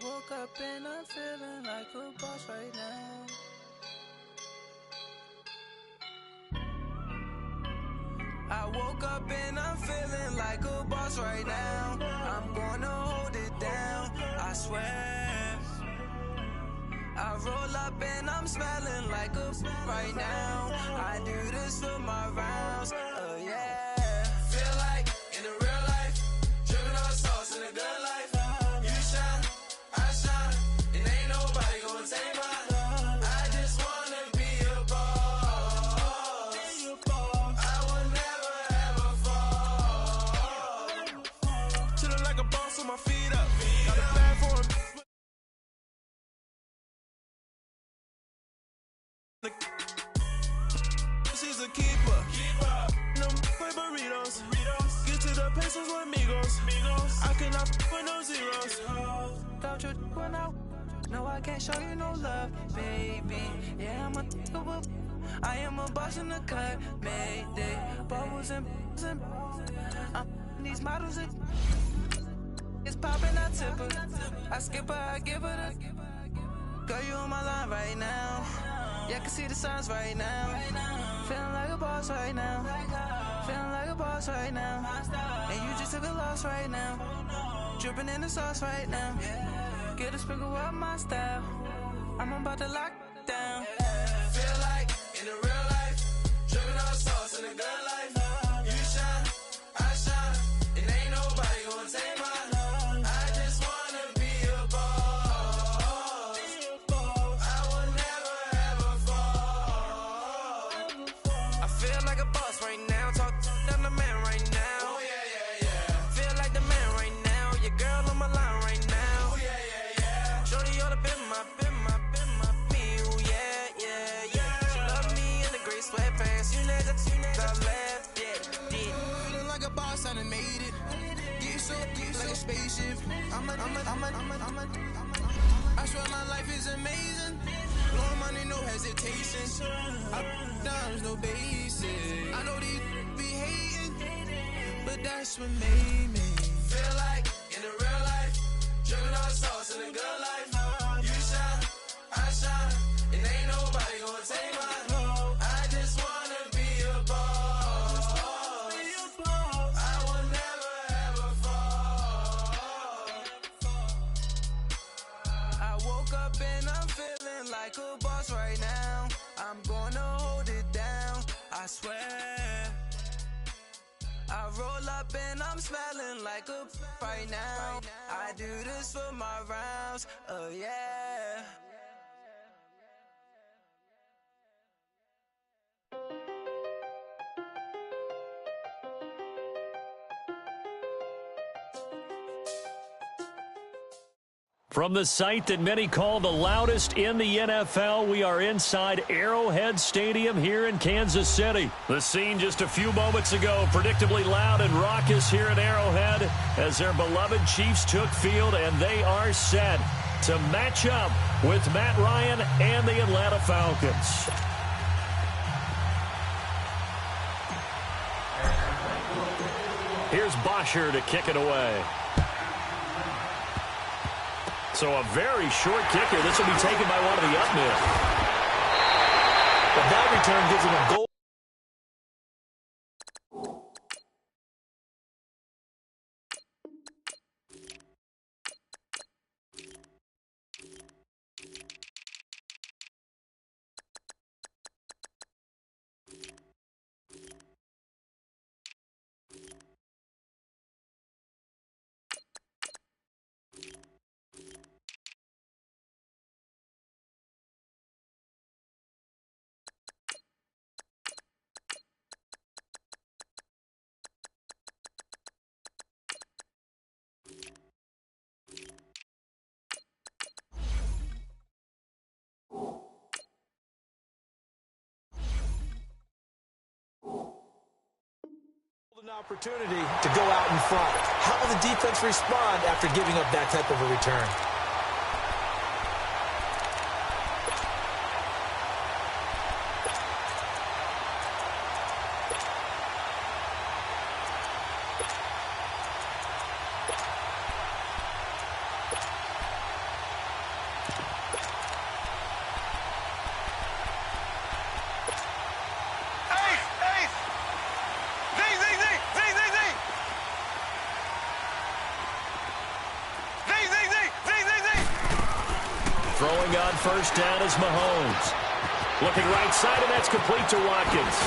woke up and I'm feeling like a boss right now. I woke up and I'm feeling like a boss right now. I'm gonna hold it down, I swear. I roll up and I'm smelling like a right now. I do this for my rounds, yeah. Feel like in the real life, dripping on sauce in a good life. You shine, I shine, and ain't nobody gonna take mine. I just wanna be a boss. I would never ever fall. Chillin' like a boss with my feet up. Got a bag for him. She's a keeper. No burritos. Get to the pesos with amigos. I cannot with no zeros. Doubt you when out. No, I can't show you no love, baby. Yeah, I am a boss in the cut. Mayday. Bubbles and these models. It's popping, I tip her. I skip her, I give her the. Girl, you on my line right now. Yeah, I can see the signs right now. Feeling like a boss right now. Feeling like a boss right now. And you just took a loss right now. Dripping in the sauce right now. Get a sprinkle up my style. I'm about to lock down. Feel like in the real life, dripping on sauce in a good life. You shine, I shine, and ain't nobody gonna take mine. I just wanna be a boss. I would never ever fall. I feel like a boss right now. Talk to the man right now. Oh yeah, yeah, yeah. Feel like the man right now. Your girl on my line right now. Oh yeah, yeah, yeah. Shorty oughta been my, me. Oh yeah, yeah, yeah. She love me in the gray sweatpants. You know that I left, yeah. Feeling like a boss, I done made it. Get so like a spaceship. I swear my life is amazing. Blowing money, no hesitation. Up, downs, no basic. I know these be hating, but that's what made me feel like in the real life, dripping on sauce in a good life. You shine, I shine, and ain't nobody gonna take mine. I just wanna be a boss. I will never ever fall. I woke up and I'm feeling like a boss right now. I'm gonna hold it down, I swear. I roll up and I'm smelling like a right now. I do this for my rounds, yeah. From the site that many call the loudest in the NFL, we are inside Arrowhead Stadium here in Kansas City. The scene just a few moments ago, predictably loud and raucous here at Arrowhead as their beloved Chiefs took field, and they are set to match up with Matt Ryan and the Atlanta Falcons. Here's Bosher to kick it away. So a very short kicker. This will be taken by one of the up mid. But that return gives him a goal. An opportunity to go out in front. How will the defense respond after giving up that type of a return? Throwing on first down is Mahomes. Looking right side, and that's complete to Watkins.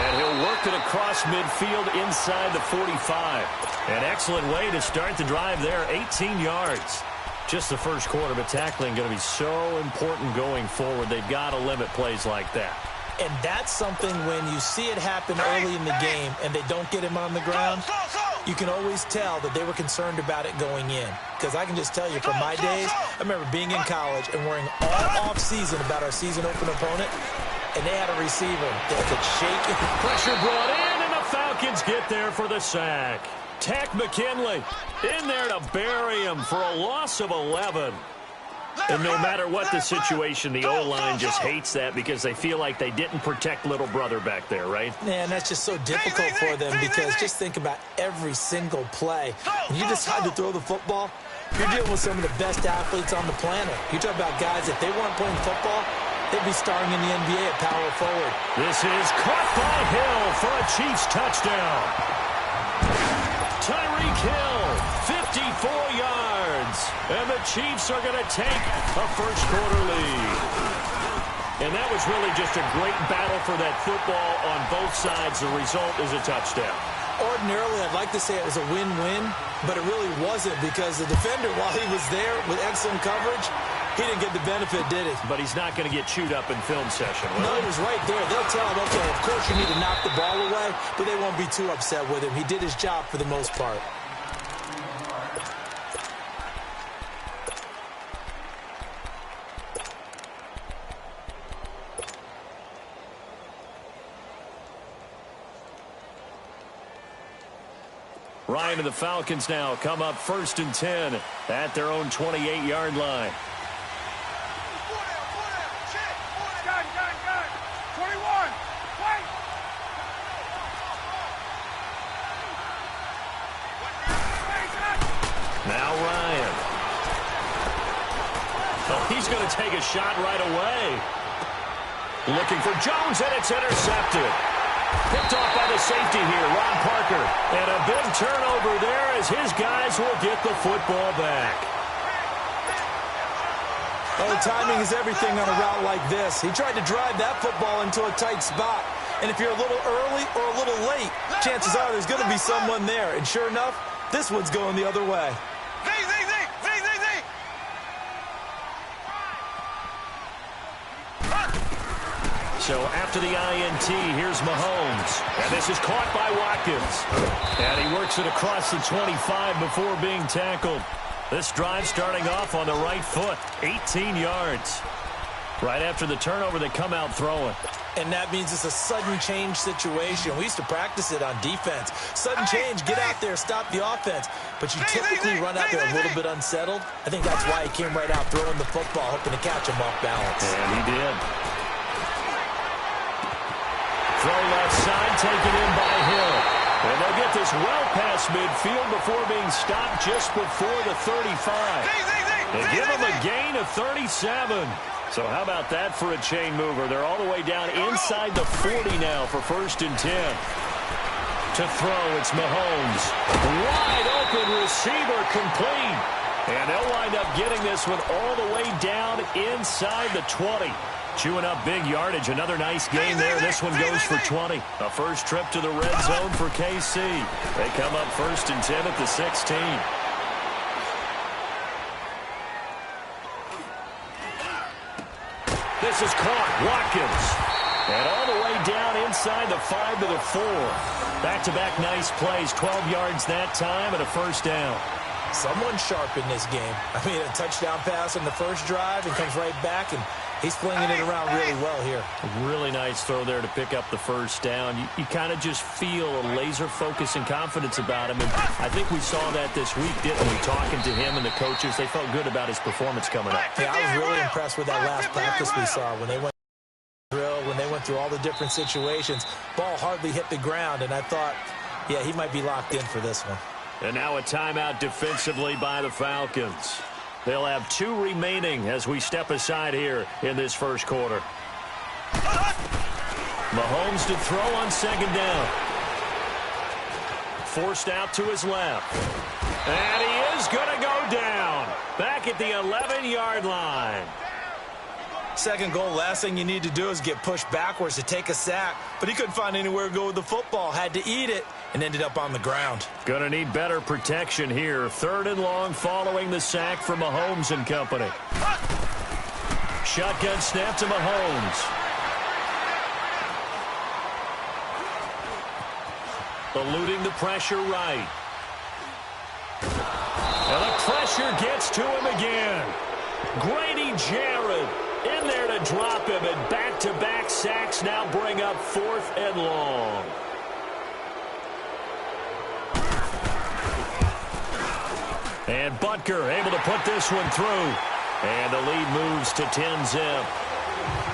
And he'll work it across midfield inside the 45. An excellent way to start the drive there, 18 yards. Just the first quarter, but tackling going to be so important going forward. They've got to limit plays like that. And that's something when you see it happen early in the game and they don't get him on the ground, you can always tell that they were concerned about it going in. Because I can just tell you from my days, I remember being in college and worrying all off-season about our season open opponent, and they had a receiver that could shake it. Pressure brought in, and the Falcons get there for the sack. Tack McKinley in there to bury him for a loss of 11. And no matter what the situation, the O-line just hates that because they feel like they didn't protect little brother back there, right? Man, that's just so difficult for them because just think about every single play. When you decide to throw the football, you're dealing with some of the best athletes on the planet. You talk about guys, if they weren't playing football, they'd be starring in the NBA at power forward. This is caught by Hill for a Chiefs touchdown. Tyreek Hill, 54 yards. And the Chiefs are going to take a first-quarter lead. And that was really just a great battle for that football on both sides. The result is a touchdown. Ordinarily, I'd like to say it was a win-win, but it really wasn't because the defender, while he was there with excellent coverage, he didn't get the benefit, did he? But he's not going to get chewed up in film session, will he? No, he was right there. They'll tell him, okay, of course you need to knock the ball away, but they won't be too upset with him. He did his job for the most part. Ryan and the Falcons now come up 1st and 10 at their own 28-yard line. Now Ryan. Oh, he's going to take a shot right away. Looking for Jones, and it's intercepted. Picked off by the safety here, Ron Parker. And a big turnover there as his guys will get the football back. Oh, timing is everything on a route like this. He tried to drive that football into a tight spot. And if you're a little early or a little late, chances are there's going to be someone there. And sure enough, this one's going the other way. So after the INT, here's Mahomes. And this is caught by Watkins. And he works it across the 25 before being tackled. This drive starting off on the right foot, 18 yards. Right after the turnover, they come out throwing. And that means it's a sudden change situation. We used to practice it on defense. Sudden change, get out there, stop the offense. But you typically run out there a little bit unsettled. I think that's why he came right out throwing the football, hoping to catch him off balance. And he did. Throw left side, taken in by Hill. And they'll get this well past midfield before being stopped just before the 35. They give him a gain of 37. So how about that for a chain mover? They're all the way down inside the 40 now for 1st and 10. To throw, it's Mahomes. Wide open receiver, complete. And they'll wind up getting this one all the way down inside the 20. Chewing up big yardage. Another nice game there. This one goes for 20. A first trip to the red zone for KC. They come up 1st and 10 at the 16. This is caught. Watkins. And all the way down inside the 5 to the 4. Back-to-back nice plays. 12 yards that time and a first down. Someone sharp in this game. I mean, a touchdown pass on the first drive and comes right back, and he's flinging it around really well here. A really nice throw there to pick up the first down. You kind of just feel a laser focus and confidence about him, and I think we saw that this week, didn't we? Talking to him and the coaches, they felt good about his performance coming up. Yeah, I was really impressed with that last practice we saw when they went drill, when they went through all the different situations. Ball hardly hit the ground, and I thought, yeah, he might be locked in for this one. And now a timeout defensively by the Falcons. They'll have 2 remaining as we step aside here in this first quarter. Mahomes to throw on 2nd down. forced out to his left. And he is going to go down. Back at the 11-yard line. Second goal, last thing you need to do is get pushed backwards to take a sack. But he couldn't find anywhere to go with the football. Had to eat it and ended up on the ground. Going to need better protection here. 3rd and long following the sack from Mahomes and company. Shotgun snap to Mahomes. Eluding the pressure right. And the pressure gets to him again. Grady Jarrett in there to drop him, and back-to-back sacks now bring up 4th and long. And Butker able to put this one through. And the lead moves to 10-zip.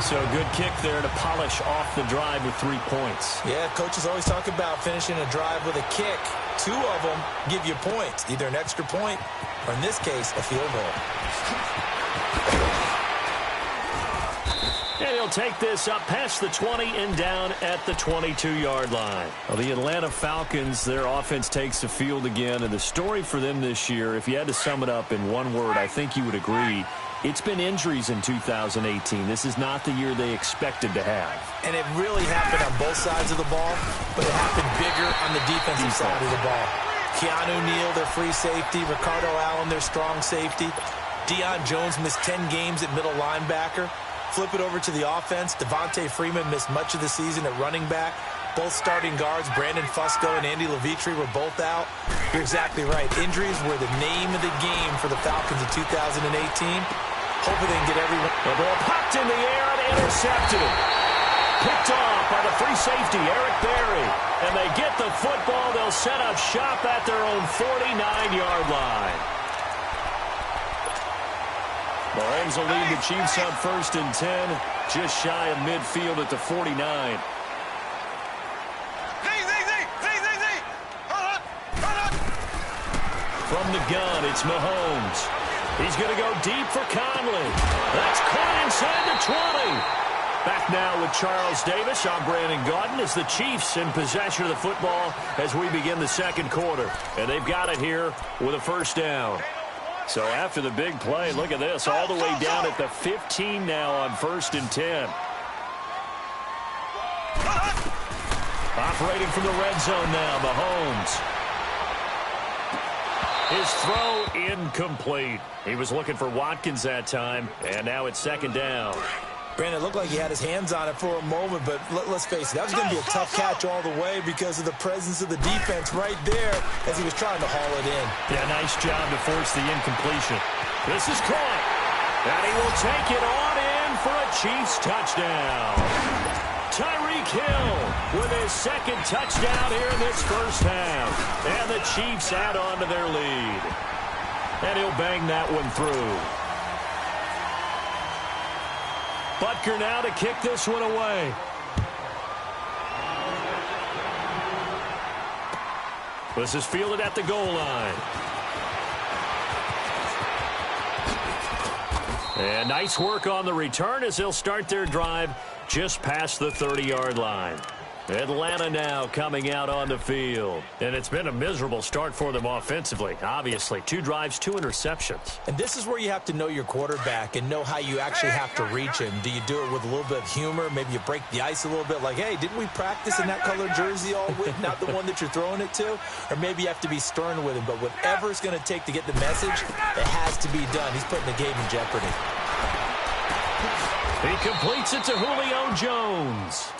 So good kick there to polish off the drive with 3 points. Yeah, coaches always talk about finishing a drive with a kick. 2 of them give you points, either an extra point or, in this case, a field goal. And he'll take this up past the 20 and down at the 22-yard line. Well, the Atlanta Falcons, their offense takes the field again. And the story for them this year, if you had to sum it up in one word, I think you would agree, it's been injuries in 2018. This is not the year they expected to have. And it really happened on both sides of the ball, but it happened bigger on the defensive side of the ball. Keanu Neal, their free safety. Ricardo Allen, their strong safety. Deion Jones missed 10 games at middle linebacker. Flip it over to the offense. Devontae Freeman missed much of the season at running back. Both starting guards, Brandon Fusco and Andy Levitre, were both out. You're exactly right. Injuries were the name of the game for the Falcons in 2018. Hopefully they can get everyone. The ball popped in the air and intercepted. Picked off by the free safety, Eric Berry. And they get the football. They'll set up shop at their own 49-yard line. Mahomes will lead the Chiefs up 1st and 10, just shy of midfield at the 49. From the gun, it's Mahomes. He's going to go deep for Conley. That's caught inside the 20. Back now with Charles Davis. I'm Brandon Gaudin as the Chiefs in possession of the football as we begin the second quarter. And they've got it here with a first down. So after the big play, look at this, all the way down at the 15 now on 1st and 10. Operating from the red zone now, Mahomes. His throw incomplete. He was looking for Watkins that time, and now it's 2nd down. Brandon, it looked like he had his hands on it for a moment, but let's face it, that was going to be a tough catch all the way because of the presence of the defense right there as he was trying to haul it in. Yeah, nice job to force the incompletion. This is caught, and he will take it on in for a Chiefs touchdown. Tyreek Hill with his 2nd touchdown here in this first half. And the Chiefs add on to their lead. And he'll bang that one through. Butker now to kick this one away. This is fielded at the goal line. And nice work on the return as they'll start their drive just past the 30-yard line. Atlanta now coming out on the field. And it's been a miserable start for them offensively, obviously. 2 drives, 2 interceptions. And this is where you have to know your quarterback and know how you actually have to reach him. Do you do it with a little bit of humor? Maybe you break the ice a little bit like, hey, didn't we practice in that colored jersey all week? Not the one that you're throwing it to? Or maybe you have to be stern with him. But whatever it's going to take to get the message, it has to be done. He's putting the game in jeopardy. He completes it to Julio Jones.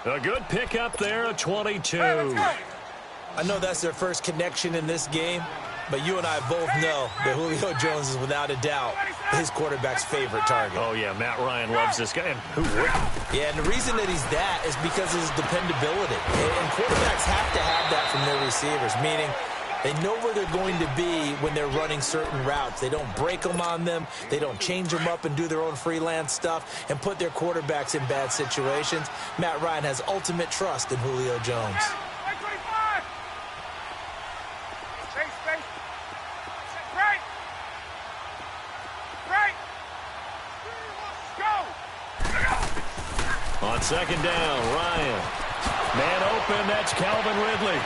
A good pickup there at 22. I know that's their first connection in this game, but you and I both know that Julio Jones is without a doubt his quarterback's favorite target. Oh, yeah, Matt Ryan loves this guy, and who wouldn't? Yeah, and the reason that he's that is because of his dependability. And quarterbacks have to have that from their receivers, meaning they know where they're going to be when they're running certain routes. They don't break them on them. They don't change them up and do their own freelance stuff and put their quarterbacks in bad situations. Matt Ryan has ultimate trust in Julio Jones. On 2nd down, Ryan. Man open, that's Calvin Ridley.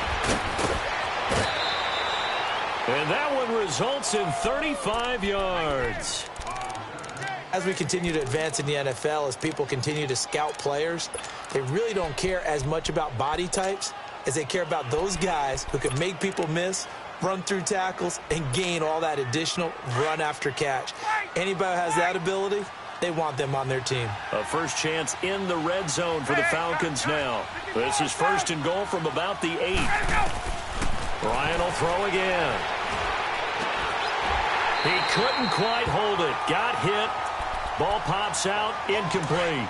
And that one results in 35 yards. As we continue to advance in the NFL, as people continue to scout players, they really don't care as much about body types as they care about those guys who can make people miss, run through tackles, and gain all that additional run after catch. Anybody who has that ability, they want them on their team. A first chance in the red zone for the Falcons now. This is 1st and goal from about the 8. Ryan will throw again. He couldn't quite hold it. Got hit. Ball pops out. Incomplete.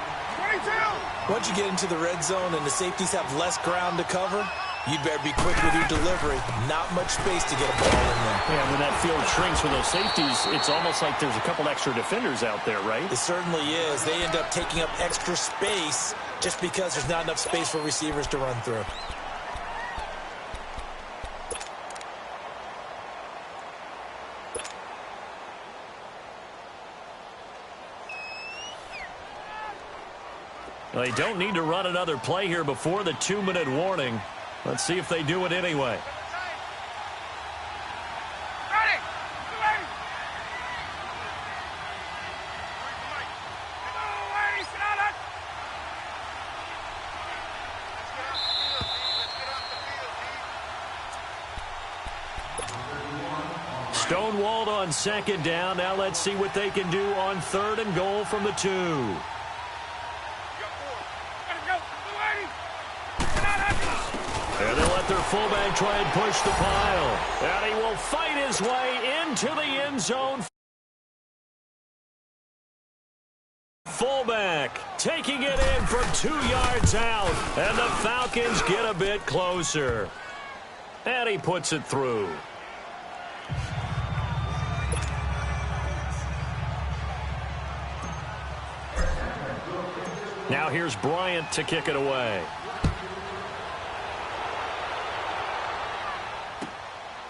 Once you get into the red zone and the safeties have less ground to cover, you'd better be quick with your delivery. Not much space to get a ball in there. Yeah, when that field shrinks with those safeties, it's almost like there's a couple extra defenders out there, right? It certainly is. They end up taking up extra space just because there's not enough space for receivers to run through. They don't need to run another play here before the 2-minute warning. Let's see if they do it anyway. Stonewalled on 2nd down. Now let's see what they can do on 3rd and goal from the 2. And they'll let their fullback try and push the pile. And he will fight his way into the end zone. Fullback taking it in from 2 yards out. And the Falcons get a bit closer. And he puts it through. Now here's Bryant to kick it away.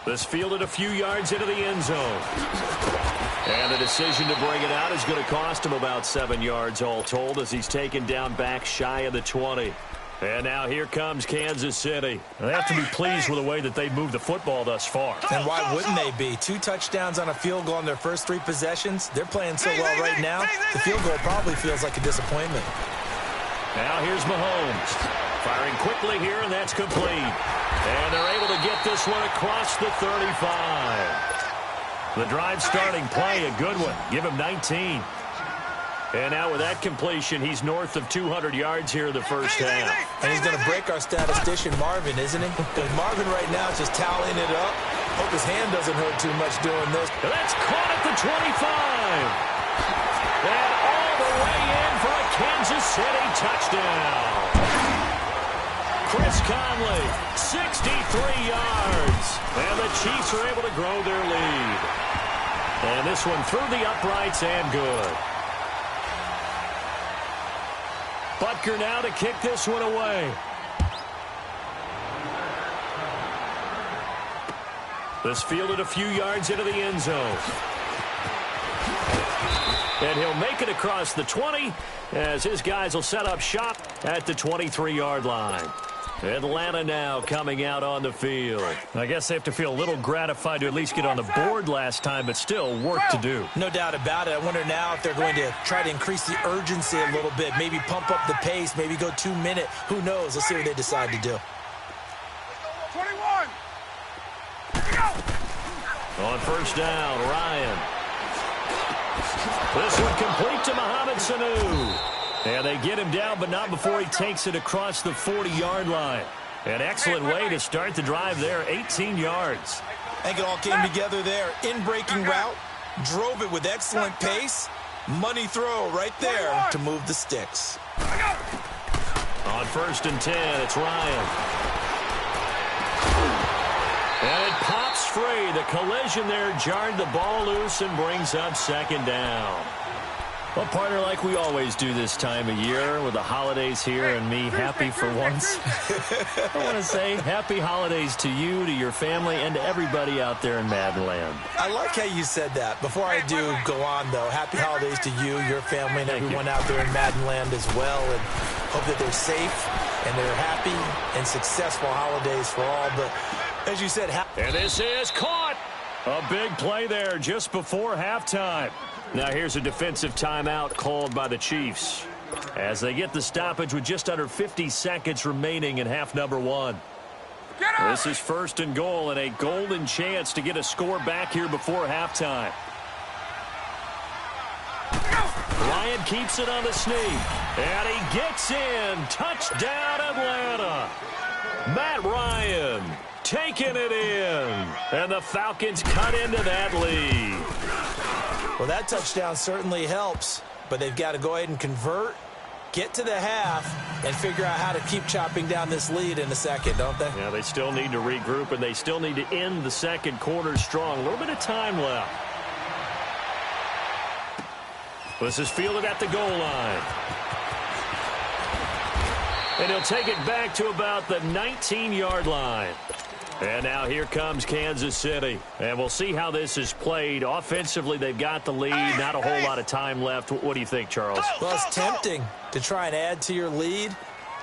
This fielded a few yards into the end zone. And the decision to bring it out is going to cost him about 7 yards all told as he's taken down back shy of the 20. And now here comes Kansas City. They have to be pleased with the way that they've moved the football thus far. And why wouldn't they be? 2 touchdowns on a field goal in their first 3 possessions. They're playing so well right now, the field goal probably feels like a disappointment. Now here's Mahomes. Firing quickly here, and that's complete. And they're able to get this one across the 35. The drive starting play, a good one. Give him 19. And now with that completion, he's north of 200 yards here in the first half. And he's going to break our statistician Marvin, isn't he? Because Marvin right now is just toweling it up. Hope his hand doesn't hurt too much doing this. And that's caught at the 25. And all the way in for a Kansas City touchdown. Chris Conley, 63 yards. And the Chiefs are able to grow their lead. And this one through the uprights and good. Butker now to kick this one away. This fielded a few yards into the end zone. And he'll make it across the 20 as his guys will set up shop at the 23-yard line. Atlanta now coming out on the field. I guess they have to feel a little gratified to at least get on the board last time, but still work to do. No doubt about it. I wonder now if they're going to try to increase the urgency a little bit, maybe pump up the pace, maybe go 2-minute. Who knows? Let's see what they decide to do. 21. On first down, Ryan. This one complete to Mohamed Sanu. And they get him down, but not before he takes it across the 40-yard line. An excellent way to start the drive there, 18 yards. I think it all came together there. In-breaking route, drove it with excellent pace. Money throw right there to move the sticks. On 1st and 10, it's Ryan. And it pops free. The collision there jarred the ball loose and brings up 2nd down. Well, partner, like we always do this time of year with the holidays here and me happy for once. I want to say happy holidays to you, to your family, and to everybody out there in Madland. I like how you said that. Before I do go on, though, happy holidays to you, your family, and everyone out there in Madland as well. And hope that they're safe and they're happy and successful holidays for all. But as you said, and this is caught. A big play there just before halftime. Now here's a defensive timeout called by the Chiefs as they get the stoppage with just under 50 seconds remaining in half number one. This is 1st and goal and a golden chance to get a score back here before halftime. Ryan keeps it on the sneak, and he gets in. Touchdown, Atlanta. Matt Ryan taking it in, and the Falcons cut into that lead. Well, that touchdown certainly helps, but they've got to go ahead and convert, get to the half, and figure out how to keep chopping down this lead in a second, don't they? Yeah, they still need to regroup, and they still need to end the second quarter strong. A little bit of time left. This is fielded at the goal line. And he'll take it back to about the 19-yard line. And now here comes Kansas City. And we'll see how this is played. Offensively, they've got the lead. Not a whole lot of time left. What do you think, Charles? Well, it's tempting to try and add to your lead,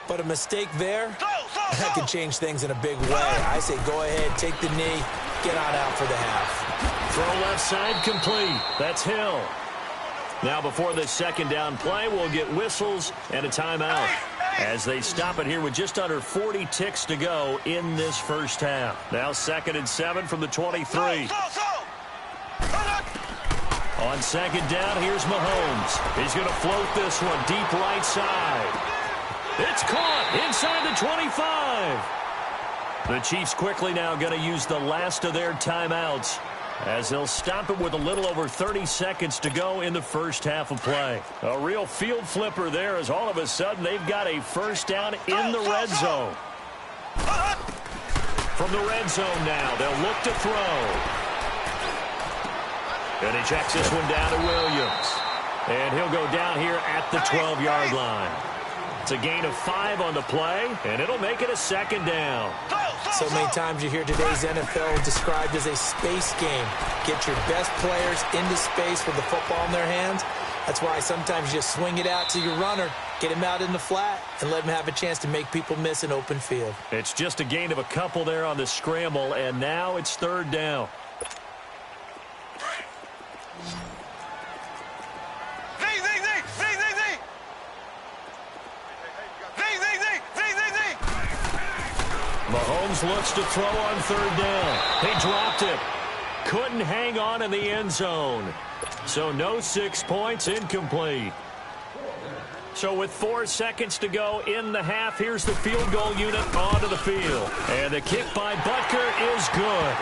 but a mistake there, that can change things in a big way. I say go ahead, take the knee, get on out for the half. Throw left side complete. That's Hill. Now before this second down play, we'll get whistles and a timeout as they stop it here with just under 40 ticks to go in this first half. Now 2nd and 7 from the 23. On second down, here's Mahomes. He's going to float this one deep right side. It's caught inside the 25. The Chiefs quickly now going to use the last of their timeouts as they'll stop it with a little over 30 seconds to go in the first half of play. A real field flipper there as all of a sudden they've got a first down in the red zone. From the red zone now, they'll look to throw. And he checks this one down to Williams. And he'll go down here at the 12-yard line. It's a gain of 5 on the play, and it'll make it a second down. So many times you hear today's NFL described as a space game. Get your best players into space with the football in their hands. That's why sometimes you just swing it out to your runner, get him out in the flat, and let him have a chance to make people miss an open field. It's just a gain of a couple there on the scramble, and now it's 3rd down. Mahomes looks to throw on 3rd down. He dropped it. Couldn't hang on in the end zone. So no 6 points, incomplete. So with 4 seconds to go in the half, here's the field goal unit onto the field. And the kick by Butker is good.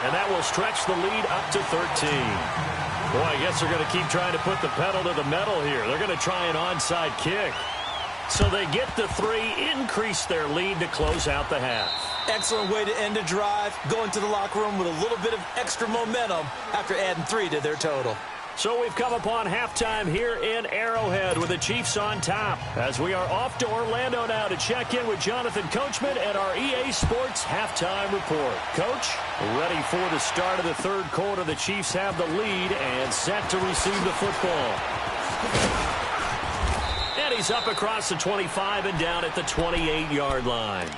And that will stretch the lead up to 13. Boy, I guess they're going to keep trying to put the pedal to the metal here. They're going to try an onside kick. So they get the 3, increase their lead to close out the half. Excellent way to end a drive. Go into the locker room with a little bit of extra momentum after adding 3 to their total. So we've come upon halftime here in Arrowhead with the Chiefs on top as we are off to Orlando now to check in with Jonathan Coachman and our EA Sports halftime report. Coach, ready for the start of the 3rd quarter. The Chiefs have the lead and set to receive the football. And he's up across the 25 and down at the 28-yard line.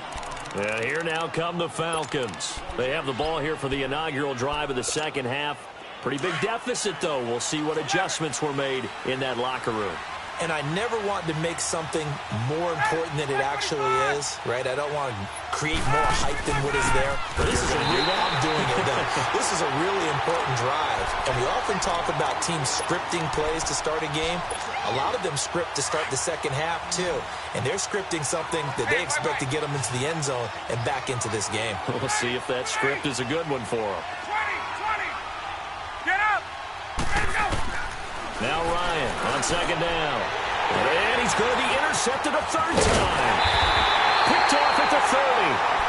And here now come the Falcons. They have the ball here for the inaugural drive of the second half. Pretty big deficit, though. We'll see what adjustments were made in that locker room. And I never want to make something more important than it actually is, right? I don't want to create more hype than what is there. But this is I'm doing it, though. This is a really important drive. And we often talk about teams scripting plays to start a game. A lot of them script to start the second half, too. And they're scripting something that they expect to get them into the end zone and back into this game. We'll see if that script is a good one for them. 20. Get up. Let's go. Now Ryan on second down. And he's going to be intercepted a 3rd time. Picked off at the 30.